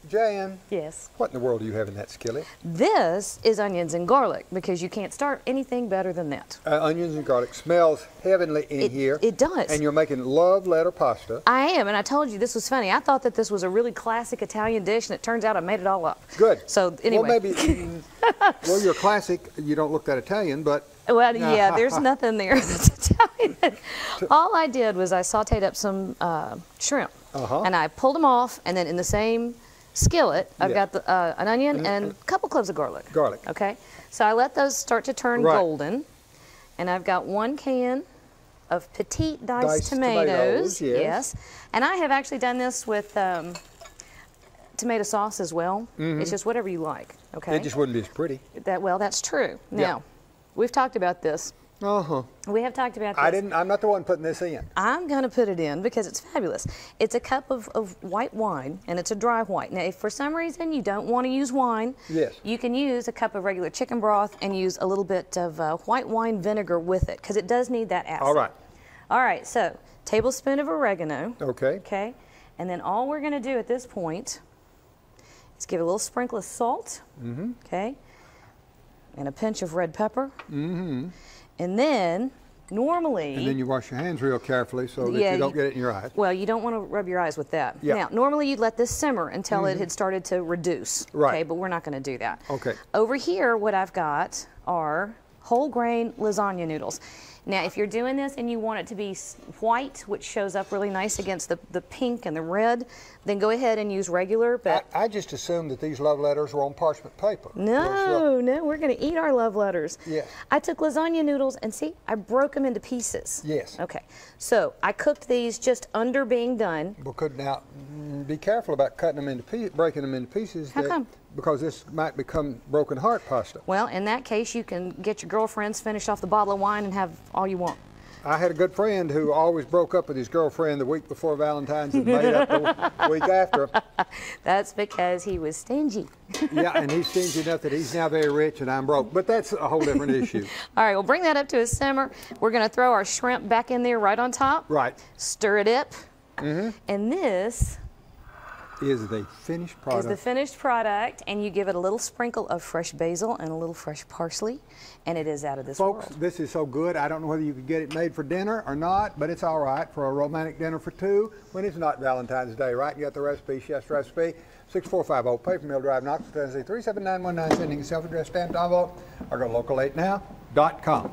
Jan. Yes. What in the world do you have in that skillet? This is onions and garlic, because you can't start anything better than that. Onions and garlic smells heavenly in here. It does. And you're making love letter pasta. I am, and I told you this was funny. I thought that this was a really classic Italian dish, and it turns out I made it all up. Good. So anyway. Well, maybe, well, you're classic. You don't look that Italian, but. Well, yeah, there's nothing there that's Italian. All I did was I sauteed up some shrimp, and I pulled them off, and then in the same skillet, I've got an onion and a couple cloves of garlic. Okay, so I let those start to turn golden, and I've got 1 can of petite diced tomatoes. Yes, and I have actually done this with tomato sauce as well. It's just whatever you like. Okay, it just wouldn't be as pretty. Well, that's true. Now, we've talked about this. We have talked about this. I'm not the one putting this in. I'm going to put it in because it's fabulous. It's a cup of white wine, and it's a dry white. Now, if for some reason you don't want to use wine, you can use a cup of regular chicken broth and use a little bit of white wine vinegar with it, because it does need that acid. All right, so tablespoon of oregano. Okay, and then all we're going to do at this point is give a little sprinkle of salt. Okay, and a pinch of red pepper. And then, normally... And then you wash your hands real carefully so that you don't get it in your eyes. Well, you don't want to rub your eyes with that. Now, normally you'd let this simmer until it had started to reduce. Okay, but we're not going to do that. Over here, what I've got are whole grain lasagna noodles. Now, if you're doing this and you want it to be white, which shows up really nice against the pink and the red, then go ahead and use regular. But I just assumed that these love letters were on parchment paper. No, no, we're going to eat our love letters. I took lasagna noodles and see, I broke them into pieces. Okay, so I cooked these just under being done. Now, be careful about cutting them into pieces, breaking them into pieces. How come? Because this might become broken heart pasta. Well, in that case, you can get your girlfriends, finish off the bottle of wine, and have all you want. I had a good friend who always broke up with his girlfriend the week before Valentine's and made up the week after. That's because he was stingy. Yeah, and he's stingy enough that he's now very rich and I'm broke. But that's a whole different issue. All right, we'll bring that up to a simmer. We're going to throw our shrimp back in there right on top. Stir it up. And this is the finished product. Is the finished product, and you give it a little sprinkle of fresh basil and a little fresh parsley, and it is out of this world. Folks, this is so good. I don't know whether you could get it made for dinner or not, but it's all right for a romantic dinner for 2 when it's not Valentine's Day, right? You got the recipe, chef's recipe, 6450 Paper Mill Drive, Knoxville, Tennessee, 37919, sending a self-addressed stamped envelope, or go local8now.com.